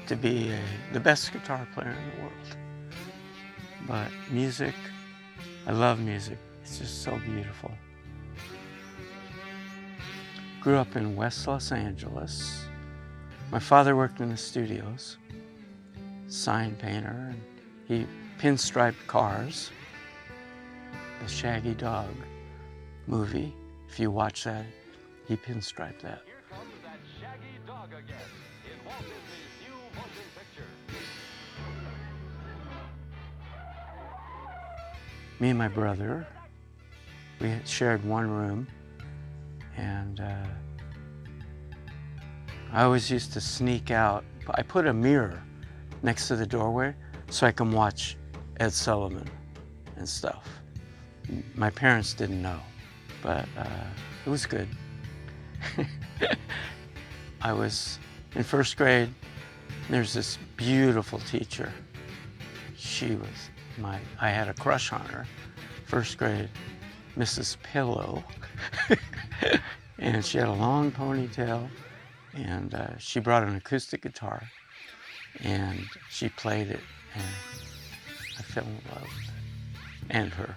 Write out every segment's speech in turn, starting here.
to be the best guitar player in the world. But music, I love music. It's just so beautiful. Grew up in West Los Angeles. My father worked in the studios, sign painter, and he pinstriped cars. The Shaggy Dog movie, if you watch that, he pinstriped that. Here comes that Shaggy Dog again in Walt Disney's new motion picture. Me and my brother, we had shared one room, and I always used to sneak out. I put a mirror next to the doorway so I can watch Ed Sullivan and stuff. My parents didn't know, but it was good. I was in first grade. There's this beautiful teacher. I had a crush on her. First grade, Mrs. Pillow. And she had a long ponytail, and she brought an acoustic guitar, and she played it, and I fell in love with it, and her.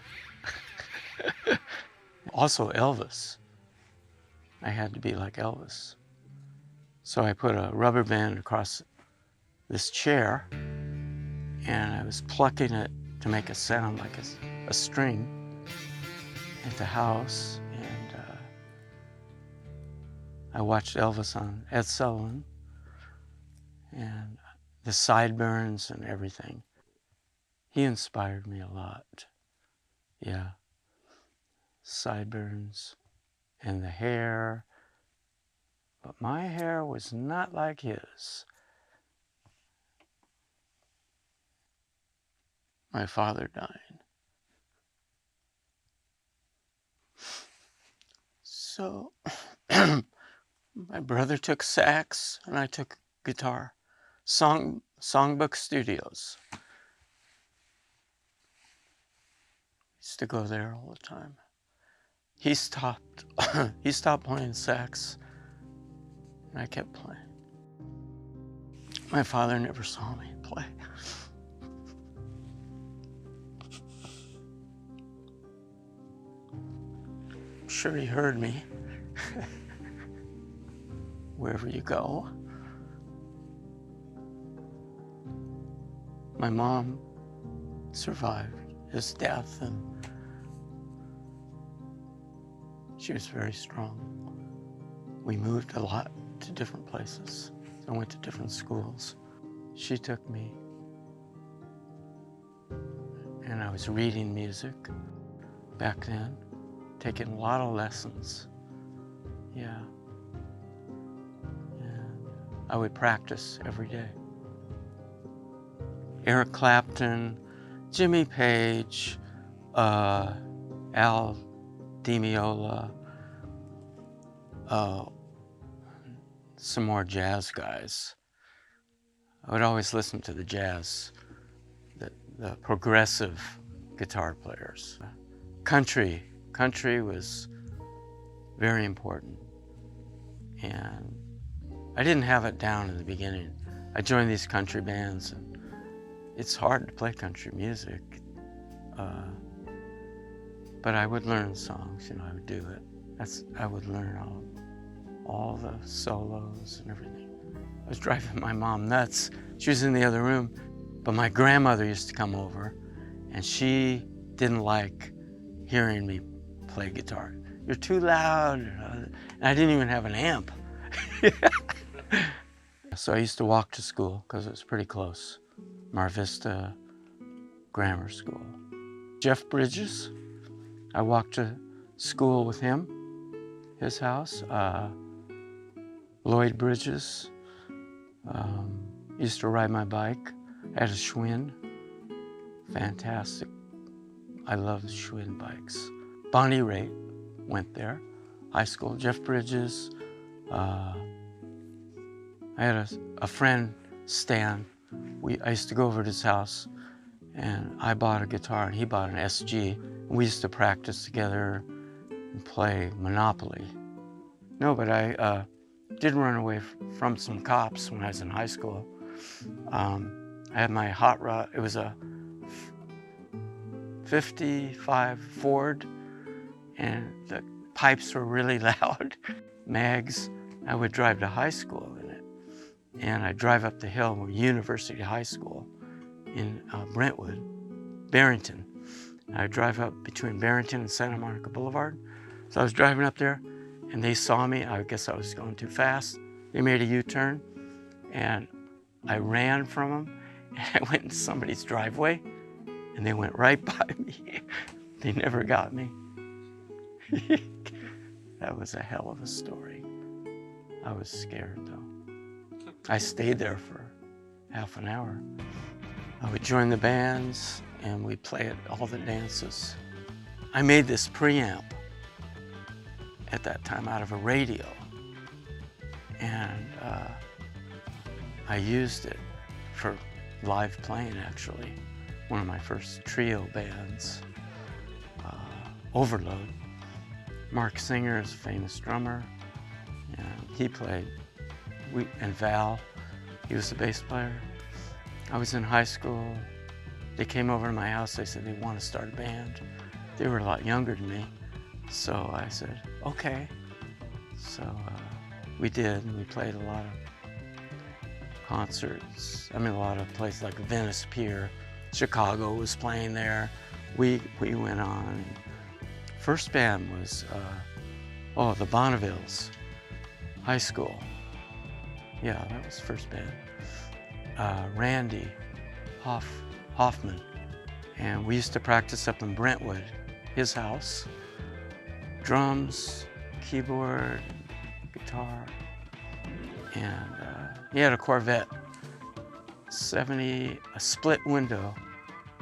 Also Elvis. I had to be like Elvis. So I put a rubber band across this chair, and I was plucking it to make a sound like a string at the house, and I watched Elvis on Ed Sullivan, and the sideburns and everything. He inspired me a lot. Yeah. Sideburns and the hair, but my hair was not like his. My father died. So my brother took sax and I took guitar. Songbook Studios. Used to go there all the time. He stopped playing sax, and I kept playing. My father never saw me play. I'm sure he heard me. Wherever you go. My mom survived his death, and she was very strong. We moved a lot to different places. I went to different schools. She took me, and I was reading music back then, taking a lot of lessons. Yeah. And I would practice every day. Eric Clapton, Jimmy Page, Al Di Meola, some more jazz guys. I would always listen to the jazz, the progressive guitar players. Country was very important, and I didn't have it down in the beginning. I joined these country bands, and it's hard to play country music, but I would learn songs, I would do it. I would learn all the solos and everything. I was driving my mom nuts. She was in the other room, but my grandmother used to come over, and she didn't like hearing me play guitar. You're too loud, and I didn't even have an amp. So I used to walk to school because it was pretty close. Mar Vista Grammar School. Jeff Bridges, I walked to school with him, his house. Lloyd Bridges, used to ride my bike. I had a Schwinn, fantastic. I love Schwinn bikes. Bonnie Raitt went there, high school. Jeff Bridges. I had a friend, Stan. I used to go over to his house, and I bought a guitar, and he bought an SG. And we used to practice together and play Monopoly. No, but I did run away from some cops when I was in high school. I had my hot rod. It was a 55 Ford, and the pipes were really loud. Mags. I would drive to high school in it, and I'd drive up the hill, University High School in Brentwood, Barrington. I'd drive up between Barrington and Santa Monica Boulevard. So I was driving up there, and they saw me. I guess I was going too fast. They made a U-turn, and I ran from them, and I went into somebody's driveway, and they went right by me. They never got me. That was a hell of a story. I was scared, though. I stayed there for half an hour. I would join the bands, and we'd play at all the dances. I made this preamp at that time out of a radio, and I used it for live playing, actually. One of my first trio bands, Overload. Mark Singer is a famous drummer, and he played, and Val, he was the bass player. I was in high school. They came over to my house. They said they want to start a band. They were a lot younger than me. So I said, okay. So we did, and we played a lot of concerts. I mean, a lot of places like Venice Pier. Chicago was playing there. We went on. First band was, the Bonnevilles, high school. Yeah, that was first band. Randy Hoffman. And we used to practice up in Brentwood, his house. Drums, keyboard, guitar. And he had a Corvette 70, a split window,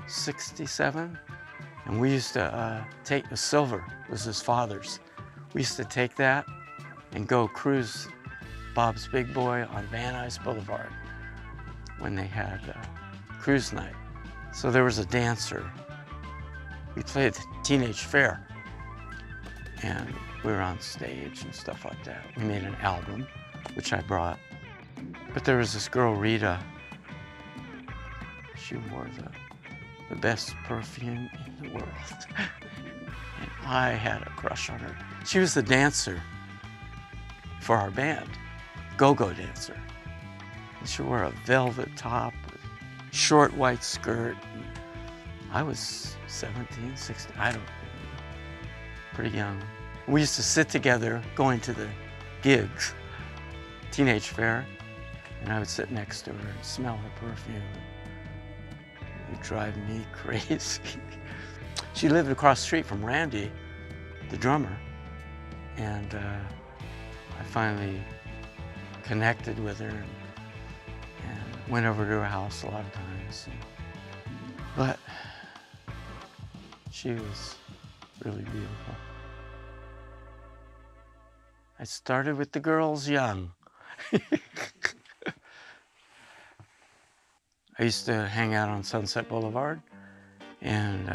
67. And we used to take the silver, was his father's. We used to take that and go cruise Bob's Big Boy on Van Nuys Boulevard when they had cruise night. So there was a dancer. We played the Teenage Fair, and we were on stage and stuff like that. We made an album, which I brought. But there was this girl, Rita. She wore the best perfume in the world. And I had a crush on her. She was the dancer for our band, go-go dancer. And she wore a velvet top, short white skirt. I was 17, 16, I don't know, pretty young. We used to sit together going to the gigs, Teenage Fair, and I would sit next to her and smell her perfume. It would drive me crazy. She lived across the street from Randy, the drummer, and I finally connected with her and went over to her house a lot of times. But she was really beautiful. I started with the girls young. I used to hang out on Sunset Boulevard, and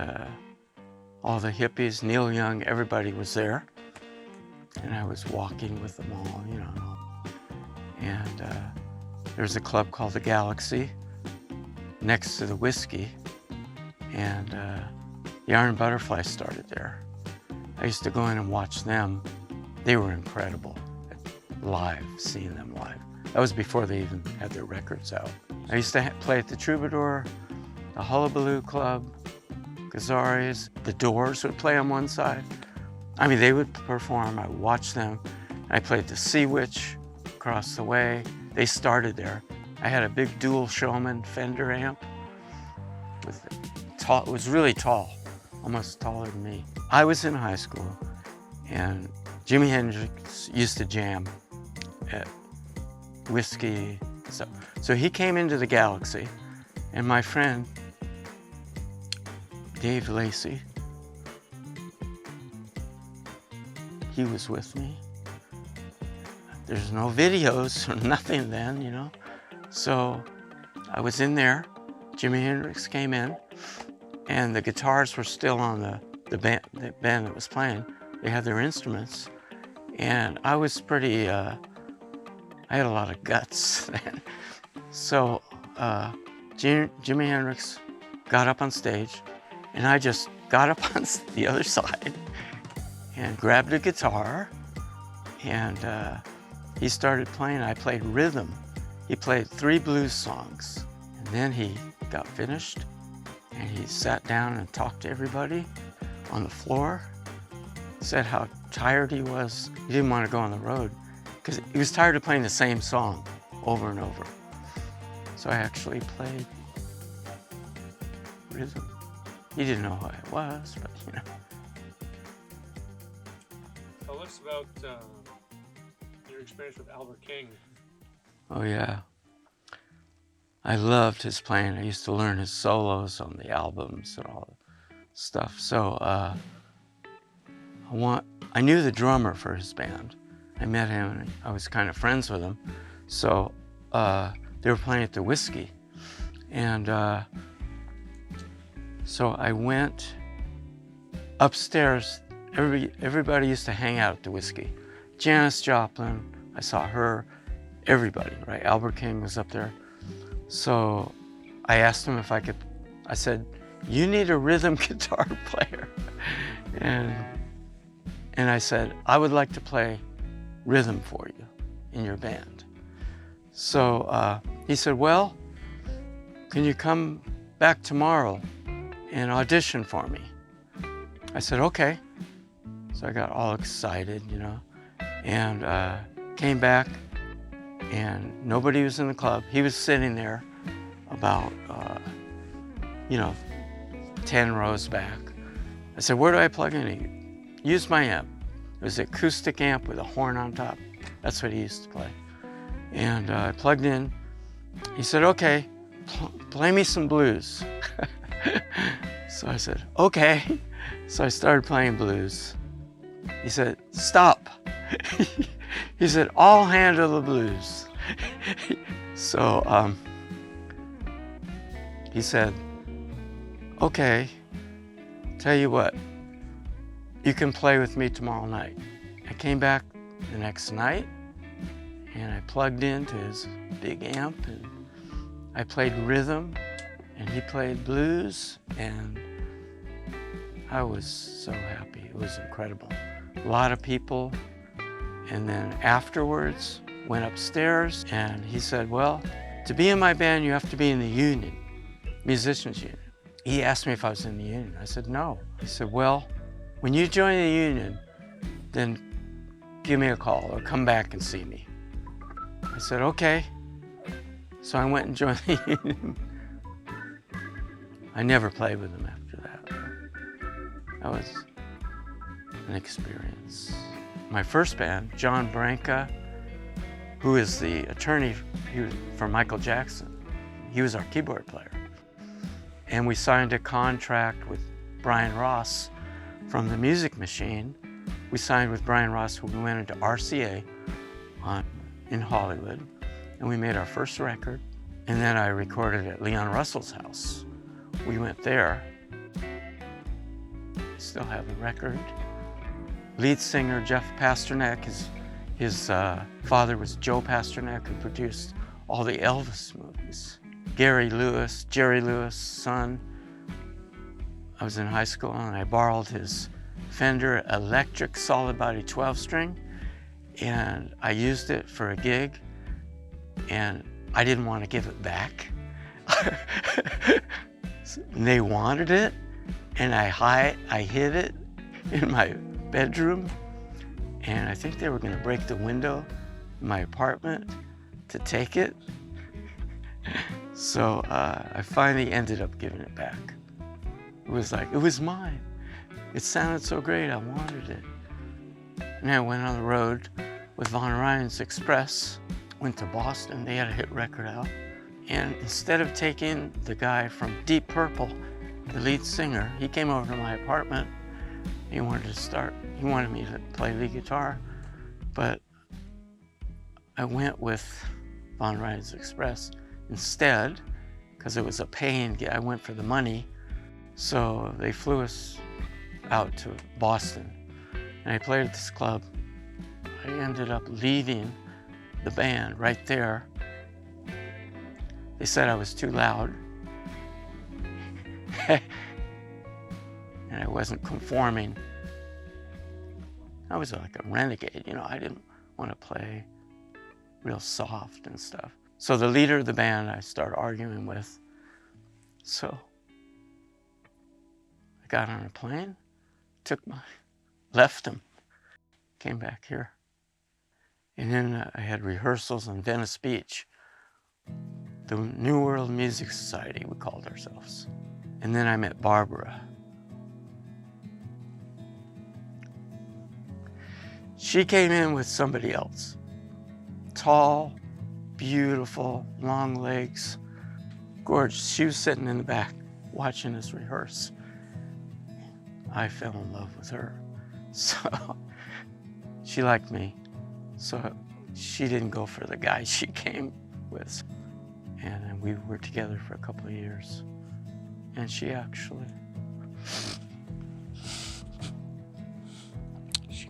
all the hippies, Neil Young, everybody was there. And I was walking with them all, you know. And there's a club called the Galaxy next to the Whiskey, and the Iron Butterfly started there. I used to go in and watch them. They were incredible, live, seeing them live. That was before they even had their records out. I used to play at the Troubadour, the Hullabaloo Club, Gazzarri's. The Doors would play on one side. I mean, they would perform, I would watch them. I played the Sea Witch across the way. They started there. I had a big dual Showman Fender amp. It was really tall, almost taller than me. I was in high school, and Jimi Hendrix used to jam at Whiskey. So he came into the Galaxy, and my friend, Dave Lacey, he was with me. There's no videos or nothing then, you know. So I was in there. Jimi Hendrix came in, and the guitars were still on the band that was playing. They had their instruments, and I was pretty, I had a lot of guts then. So Jimi Hendrix got up on stage, and I just got up on the other side and grabbed a guitar, and he started playing. I played rhythm. He played 3 blues songs, and then he got finished, and he sat down and talked to everybody on the floor, said how tired he was. He didn't want to go on the road because he was tired of playing the same song over and over. So I actually played rhythm. He didn't know who I was, but you know. Tell us about your experience with Albert King. Oh yeah. I loved his playing. I used to learn his solos on the albums and all the stuff. So I knew the drummer for his band. I met him and I was kind of friends with him. So they were playing at the Whiskey. And so I went upstairs. Everybody used to hang out at the Whiskey. Janis Joplin, I saw her, everybody, right? Albert King was up there. So I asked him if I could, I said, you need a rhythm guitar player. And I said, I would like to play rhythm for you in your band. So he said, well, can you come back tomorrow and audition for me? I said, okay. So I got all excited, you know, and came back, and nobody was in the club. He was sitting there about, 10 rows back. I said, where do I plug in? He used my amp. It was an acoustic amp with a horn on top. That's what he used to play. And I plugged in. He said, okay, play me some blues. So I said, okay. So I started playing blues. He said, stop. He said, I'll handle the blues. So he said, okay, tell you what, you can play with me tomorrow night. I came back the next night and I plugged into his big amp and I played rhythm and he played blues, and I was so happy. It was incredible. A lot of people. And then afterwards, went upstairs and he said, well, to be in my band, you have to be in the union, musicians union. He asked me if I was in the union. I said, no. He said, well, when you join the union, then give me a call or come back and see me. I said, okay. So I went and joined the union. I never played with him after that. That was an experience. My first band, John Branca, who is the attorney for Michael Jackson, he was our keyboard player. And we signed a contract with Brian Ross from the Music Machine. We signed with Brian Ross when we went into RCA in Hollywood, and we made our first record. And then I recorded at Leon Russell's house. We went there. Still have the record. Lead singer Jeff Pasternak, his father was Joe Pasternak, who produced all the Elvis movies. Jerry Lewis' son. I was in high school and I borrowed his Fender electric solid body 12-string, and I used it for a gig, and I didn't want to give it back. They wanted it, and I hid it in my bedroom, and I think they were going to break the window in my apartment to take it. So I finally ended up giving it back. It was mine. It sounded so great, I wanted it. And I went on the road with Von Ryan's Express, went to Boston. They had a hit record out. And instead of taking the guy from Deep Purple, the lead singer, he came over to my apartment. He wanted me to play lead guitar, but I went with Von Ryan's Express instead, because it was a paying gig. I went for the money. So they flew us out to Boston, and I played at this club. I ended up leading the band right there. They said I was too loud. And I wasn't conforming. I was like a renegade, you know, I didn't want to play real soft and stuff. So the leader of the band I started arguing with. So I got on a plane, left him, came back here. And then I had rehearsals in Venice Beach. The New World Music Society, we called ourselves. And then I met Barbara. She came in with somebody else. Tall, beautiful, long legs, gorgeous. She was sitting in the back watching us rehearse. I fell in love with her. So she liked me. So she didn't go for the guy she came with. And then we were together for a couple of years. And she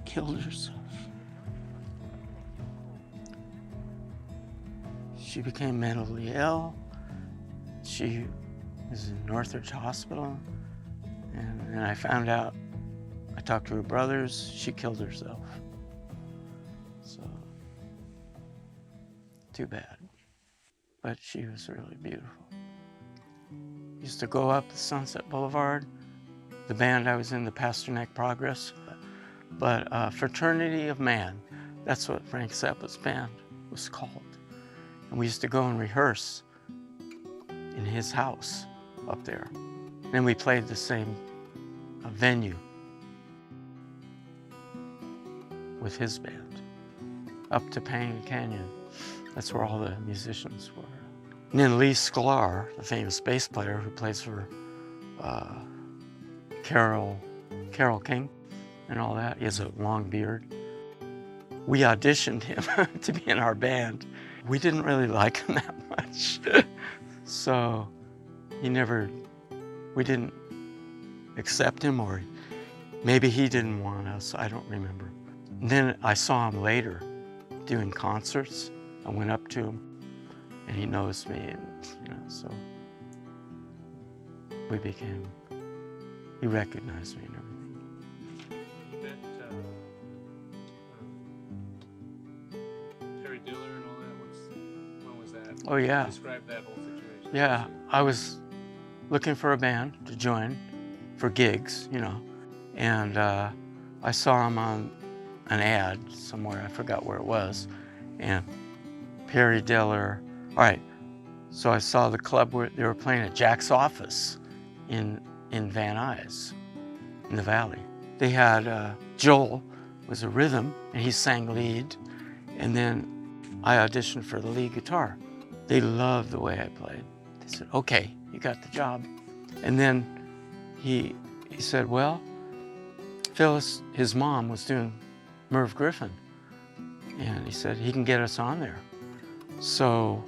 killed herself. She became mentally ill. She was in Northridge Hospital. And then I found out, I talked to her brothers, she killed herself. So, too bad. But she was really beautiful. Used to go up the Sunset Boulevard. The band I was in, the Pasternak Progress. But Fraternity of Man, that's what Frank Zappa's band was called. And we used to go and rehearse in his house up there. And we played the same venue with his band, up to Pain Canyon. That's where all the musicians were. And then Lee Sklar, the famous bass player who plays for Carole King and all that, he has a long beard. We auditioned him to be in our band. We didn't really like him that much. So we didn't accept him, or maybe he didn't want us, I don't remember. And then I saw him later doing concerts. I went up to him and he knows me, and so he recognized me and everything. Terry Diller and all that, when was that? Oh yeah. Describe that whole situation. Yeah, I was looking for a band to join for gigs, and I saw him on an ad somewhere, I forgot where it was, and Terry Diller. All right, so I saw the club where they were playing at Jack's Office in Van Nuys, in the Valley. They had Joel was a rhythm, and he sang lead, and then I auditioned for the lead guitar. They loved the way I played. They said, okay, you got the job. And then he said, well, Phyllis, his mom was doing Merv Griffin, and he said he can get us on there. So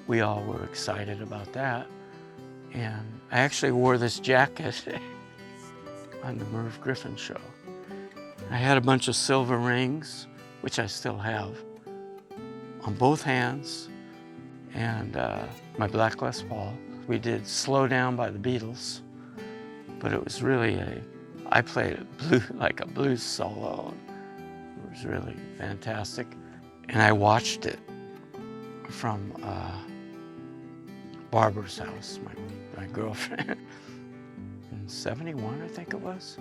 we all were excited about that. And I actually wore this jacket on the Merv Griffin show. I had a bunch of silver rings, which I still have, on both hands, and my black Les Paul. We did Slow Down by the Beatles, but it was really I played like a blues solo. It was really fantastic. And I watched it from Barbara's house, my girlfriend, in '71, I think it was.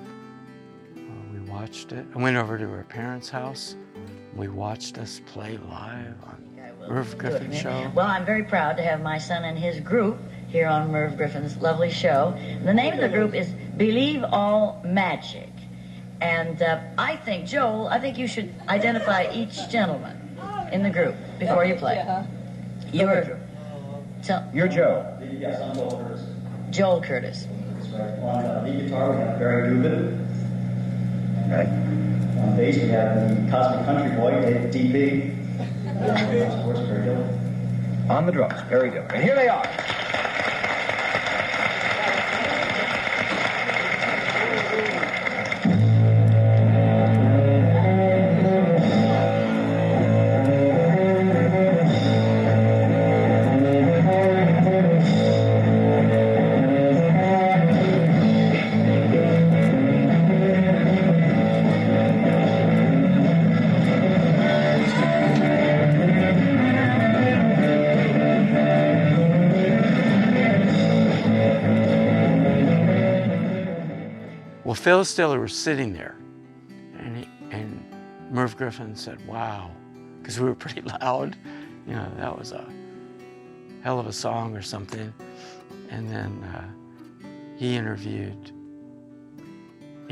We watched it. I went over to her parents' house. We watched us play live on Merv Griffin's show. Well, I'm very proud to have my son and his group here on Merv Griffin's lovely show. The name of the group is Believe All Magic. And I think, Joel, you should identify each gentleman in the group before you play. You're Joe. Yes, I'm Joel Curtis. Joel Curtis. That's right. On lead guitar, we have Barry Dubin. Right. On bass, we have the Cosmic Country Boy, DB. Of course, Barry Dillon. On the drums, Barry Dillon. And here they are. Phyllis Diller was sitting there, and Merv Griffin said, "Wow," because we were pretty loud. You know, that was a hell of a song or something. And then he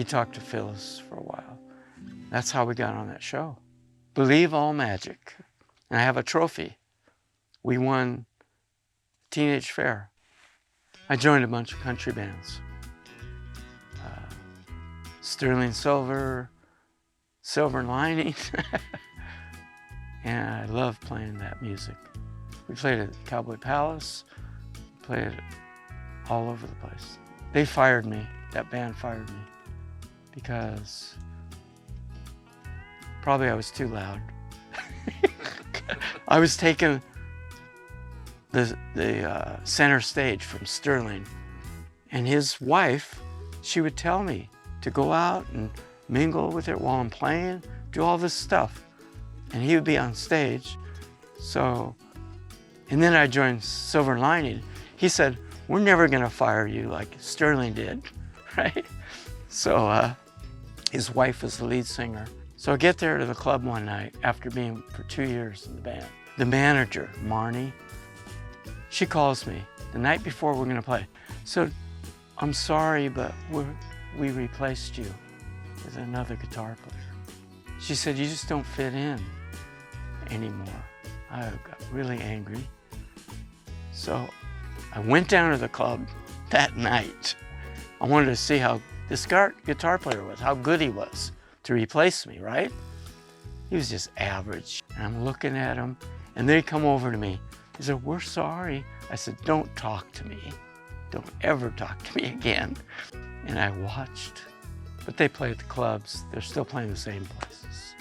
talked to Phyllis for a while. That's how we got on that show. Believe All Magic. And I have a trophy. We won Teenage Fair. I joined a bunch of country bands. Sterling Silver, Silver Lining. And I love playing that music. We played at Cowboy Palace, played it all over the place. They fired me, that band fired me, because probably I was too loud. I was taking the center stage from Sterling, and his wife, she would tell me to go out and mingle with it while I'm playing, do all this stuff. And he would be on stage. So, and then I joined Silver Lining. He said, "We're never gonna fire you like Sterling did," right? So his wife was the lead singer. So I get there to the club one night after being for 2 years in the band. The manager, Marnie, she calls me the night before we're gonna play. So, "I'm sorry, but we replaced you with another guitar player." She said, "You just don't fit in anymore." I got really angry. So I went down to the club that night. I wanted to see how this guitar player was, how good he was to replace me, right? He was just average. And I'm looking at him, and they come over to me. He said, "We're sorry." I said, "Don't talk to me. Don't ever talk to me again." And I watched. But they play at the clubs. They're still playing the same places.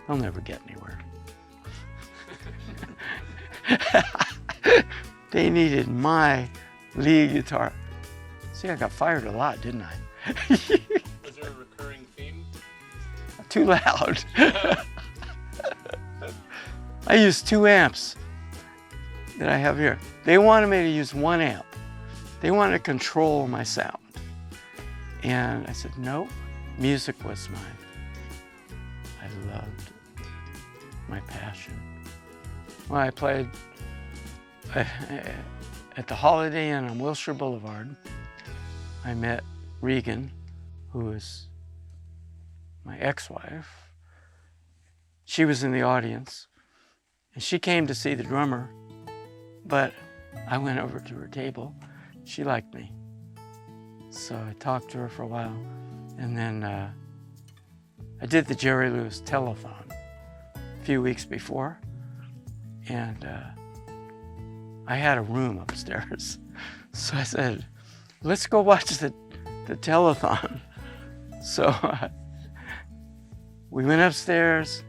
They'll never get anywhere. They needed my lead guitar. See, I got fired a lot, didn't I? Was there a recurring theme? Too loud. I used 2 amps that I have here. They wanted me to use 1 amp. They wanted to control my sound. And I said, nope, music was I loved my passion. Well, I played at the Holiday Inn on Wilshire Boulevard. I met Regan, who was my ex-wife. She was in the audience, and she came to see the drummer, but I went over to her table. She liked me. So I talked to her for a while, and then I did the Jerry Lewis telethon a few weeks before, and I had a room upstairs. So I said, "Let's go watch the telethon." So we went upstairs,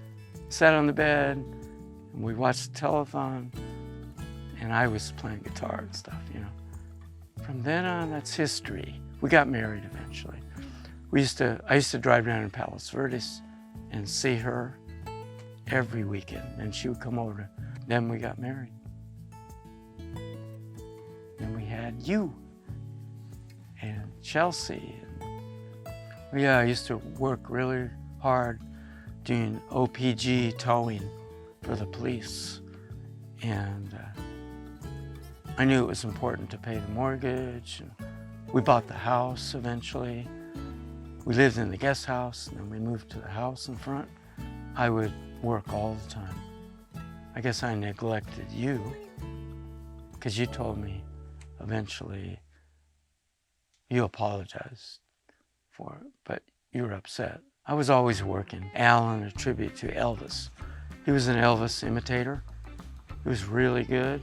sat on the bed, and we watched the telethon, and I was playing guitar and stuff, you know. From then on, that's history. We got married eventually. I used to drive down in Palos Verdes and see her every weekend, and she would come over. Then we got married. Then we had you and Chelsea. And, yeah, I used to work really hard doing OPG towing for the police, and I knew it was important to pay the mortgage. And we bought the house eventually. We lived in the guest house, and then we moved to the house in front. I would work all the time. I guess I neglected you, because you told me eventually, you apologized for it, but you were upset. I was always working. Alan, a tribute to Elvis. He was an Elvis imitator. He was really good.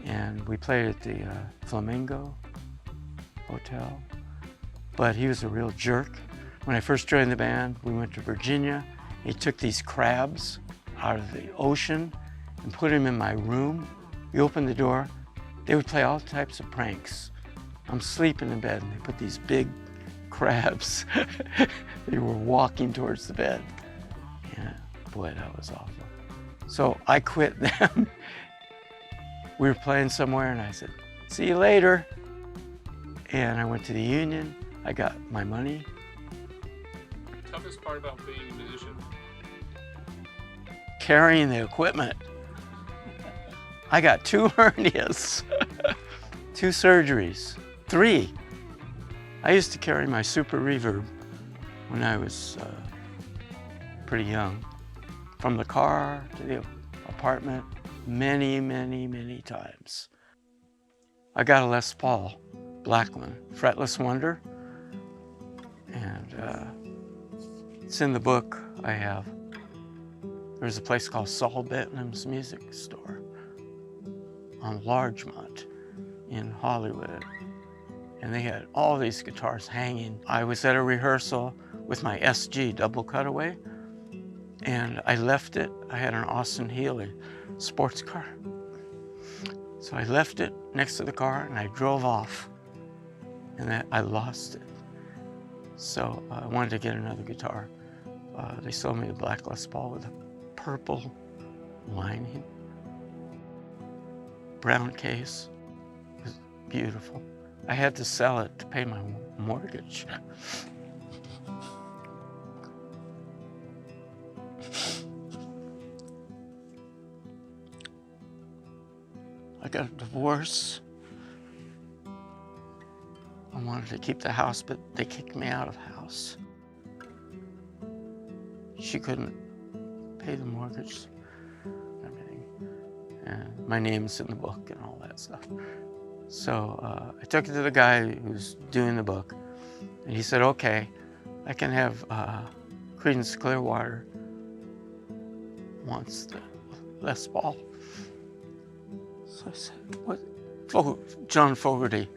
And we played at the Flamingo Hotel. But he was a real jerk. When I first joined the band, we went to Virginia. He took these crabs out of the ocean and put them in my room. We opened the door. They would play all types of pranks. I'm sleeping in bed, and they put these big crabs. They were walking towards the bed. Yeah, boy, that was awful. So I quit them. We were playing somewhere, and I said, "See you later." And I went to the Union. I got my money. Toughest part about being a musician? Carrying the equipment. I got 2 hernias, 2 surgeries, 3. I used to carry my super reverb when I was pretty young, from the car to the apartment, many, many, many times. I got a Les Paul, black one, Fretless Wonder, and it's in the book I have. There's a place called Saul Benton's Music Store on Largemont in Hollywood, and they had all these guitars hanging. I was at a rehearsal with my SG double cutaway, and I left it. I had an Austin Healey sports car. So I left it next to the car and I drove off, and I lost it. So I wanted to get another guitar. They sold me the black Les Paul with a purple lining, brown case. It was beautiful. I had to sell it to pay my mortgage. I got a divorce. I wanted to keep the house, but they kicked me out of the house. She couldn't pay the mortgage and everything. And my name's in the book and all that stuff. So I took it to the guy who's doing the book, and he said, okay, I can have Creedence Clearwater wants the Les Paul. So I said, what? John Fogerty.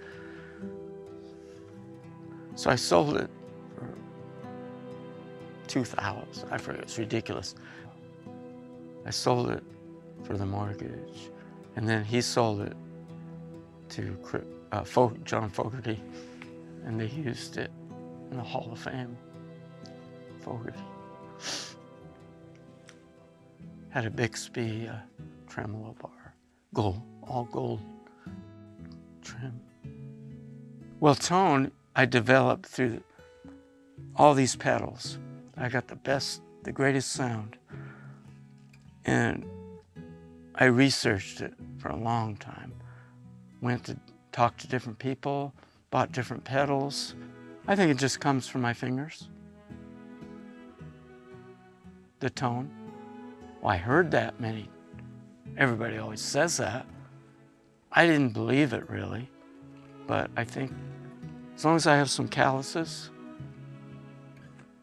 So I sold it for $2,000. I forget, it's ridiculous. I sold it for the mortgage, and then he sold it to John Fogerty, and they used it in the Hall of Fame. Fogerty. Had a Bixby tremolo bar, gold, all gold trim. Well, tone I developed through all these pedals. I got the greatest sound, and I researched it for a long time. Went to talk to different people, bought different pedals. I think it just comes from my fingers. The tone. Well, I heard that everybody always says that. I didn't believe it really, but I think as long as I have some calluses,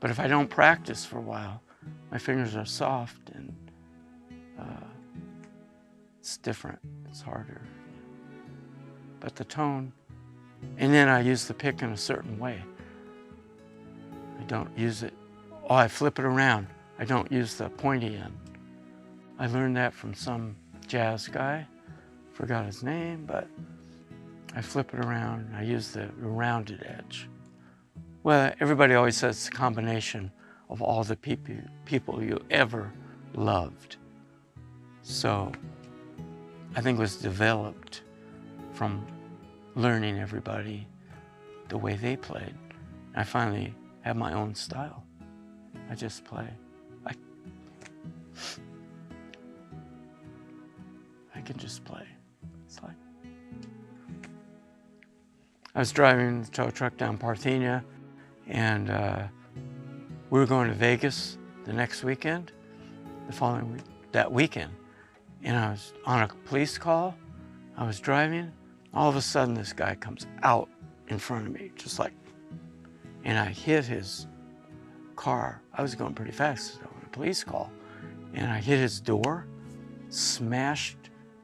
but if I don't practice for a while, my fingers are soft and it's different, it's harder. But the tone, and then I use the pick in a certain way. I don't use it, I flip it around. I don't use the pointy end. I learned that from some jazz guy, forgot his name, but I flip it around and I use the rounded edge. Well, everybody always says it's a combination of all the people you ever loved. So I think it was developed from learning everybody the way they played. I finally have my own style. I just play. I can just play. It's like I was driving the tow truck down Parthenia, and we were going to Vegas the next weekend, the following week, that weekend. And I was on a police call. I was driving. All of a sudden, this guy comes out in front of me, just like, and I hit his car. I was going pretty fast on a police call, and I hit his door, smashed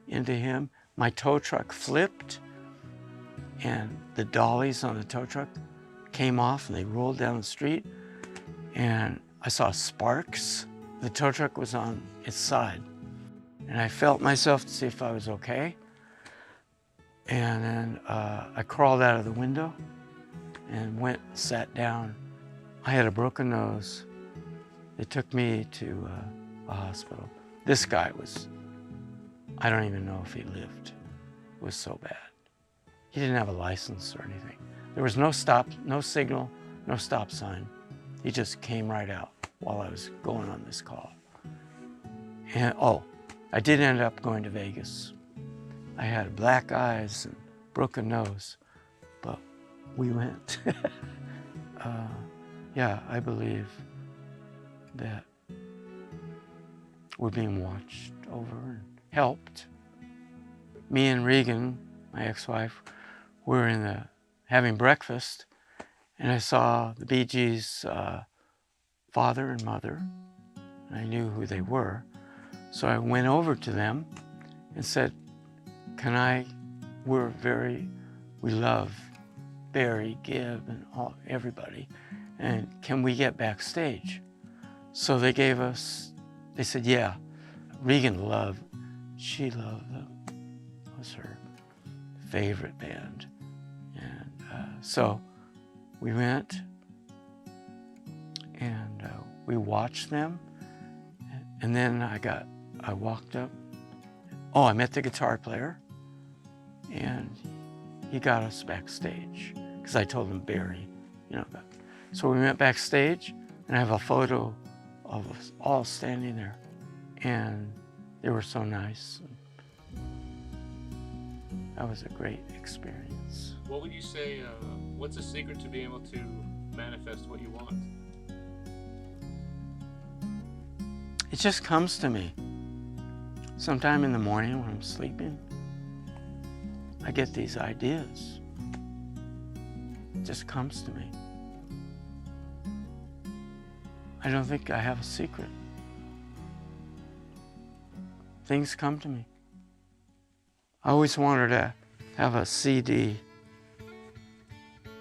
into him. My tow truck flipped, and the dollies on the tow truck came off and they rolled down the street, and I saw sparks. The tow truck was on its side, and I felt myself to see if I was okay. And then I crawled out of the window and sat down. I had a broken nose. They took me to a hospital. This guy was, I don't even know if he lived. It was so bad. He didn't have a license or anything. There was no stop, no signal, no stop sign. He just came right out while I was going on this call. And oh, I did end up going to Vegas. I had black eyes and broken nose, but we went. Yeah, I believe that we're being watched over and helped. Me and Regan, my ex-wife, were having breakfast, and I saw the Bee Gees' father and mother, and I knew who they were. So I went over to them and said, we love Barry, Gibb, and everybody, and can we get backstage? So they said, yeah. Regan she loved them. It was her favorite band. And so we went and we watched them. And then I walked up. Oh, I met the guitar player, and he got us backstage because I told him Barry, So we went backstage, and I have a photo of us all standing there, and they were so nice. That was a great experience. What would you say, what's the secret to being able to manifest what you want? It just comes to me. Sometime in the morning when I'm sleeping, I get these ideas. It just comes to me. I don't think I have a secret. Things come to me. I always wanted to have a CD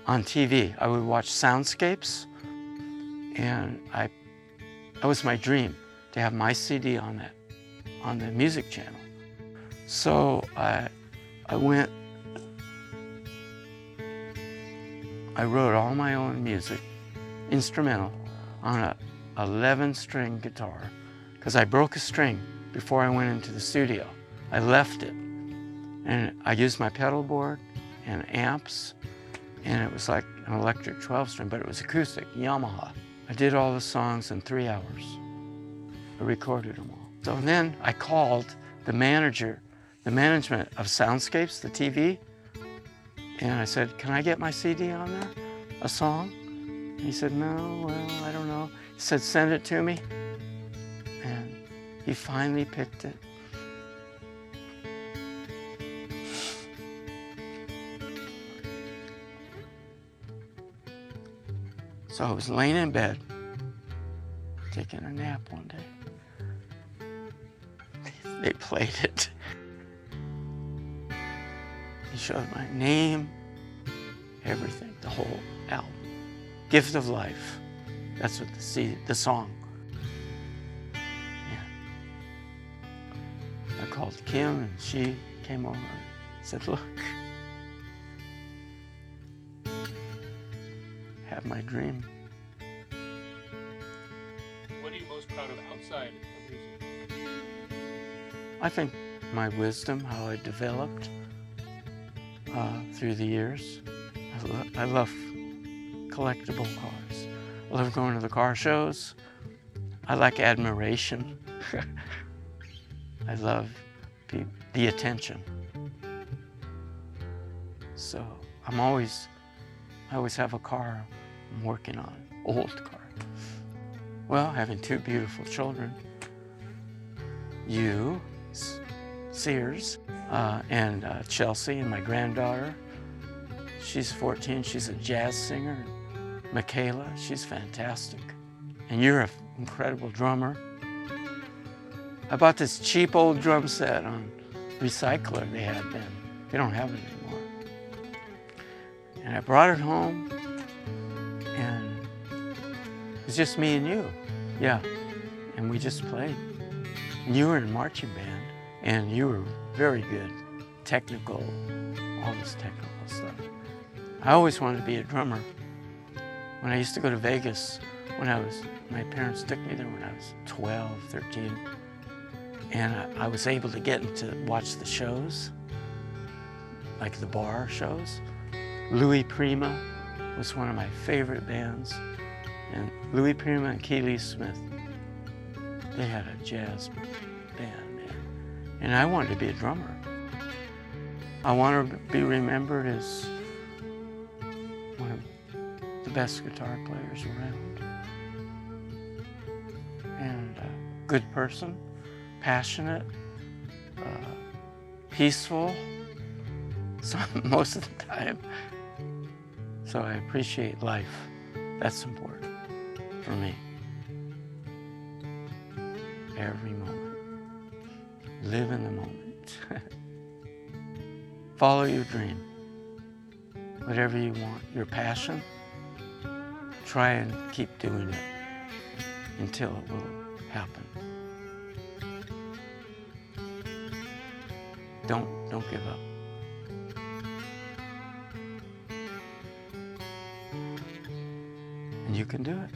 on TV. I would watch Soundscapes, and that was my dream, to have my CD on the music channel. So I wrote all my own music, instrumental, on a 11-string guitar, because I broke a string before I went into the studio. I left it, and I used my pedal board and amps, and it was like an electric 12-string, but it was acoustic, Yamaha. I did all the songs in 3 hours. I recorded them all. So then I called the management of Soundscapes, the TV, and I said, can I get my CD on there, a song? And he said, no, well, I don't know. He said, send it to me. And he finally picked it. So I was laying in bed, taking a nap one day. They played it. He showed my name, everything, the whole album. Gift of Life. That's what the song. Yeah. I called Kim, and she came over and said, look, have my dream. What are you most proud of outside of music? I think my wisdom, how I developed through the years. I love collectible cars. I love going to the car shows. I like admiration. I love the attention. So I always have a car I'm working on, old car. Well, having 2 beautiful children, you, Sears, and Chelsea, and my granddaughter. She's 14, she's a jazz singer. Michaela, she's fantastic. And you're an incredible drummer. I bought this cheap old drum set on Recycler they had then. They don't have it anymore. And I brought it home, and it was just me and you. Yeah, and we just played. And you were in marching band, and you were very good, technical, all this technical stuff. I always wanted to be a drummer. When I used to go to Vegas, my parents took me there when I was 12, 13, and I was able to get to watch the shows. like the bar shows. Louis Prima was one of my favorite bands. And Louis Prima and Keely Smith, they had a jazz band, man. And I wanted to be a drummer. I want to be remembered as one of the best guitar players around. And a good person, passionate, peaceful, most of the time. So I appreciate life. That's important for me. Every moment. Live in the moment. Follow your dream. Whatever you want, your passion, try and keep doing it until it will happen. Don't give up. And you can do it.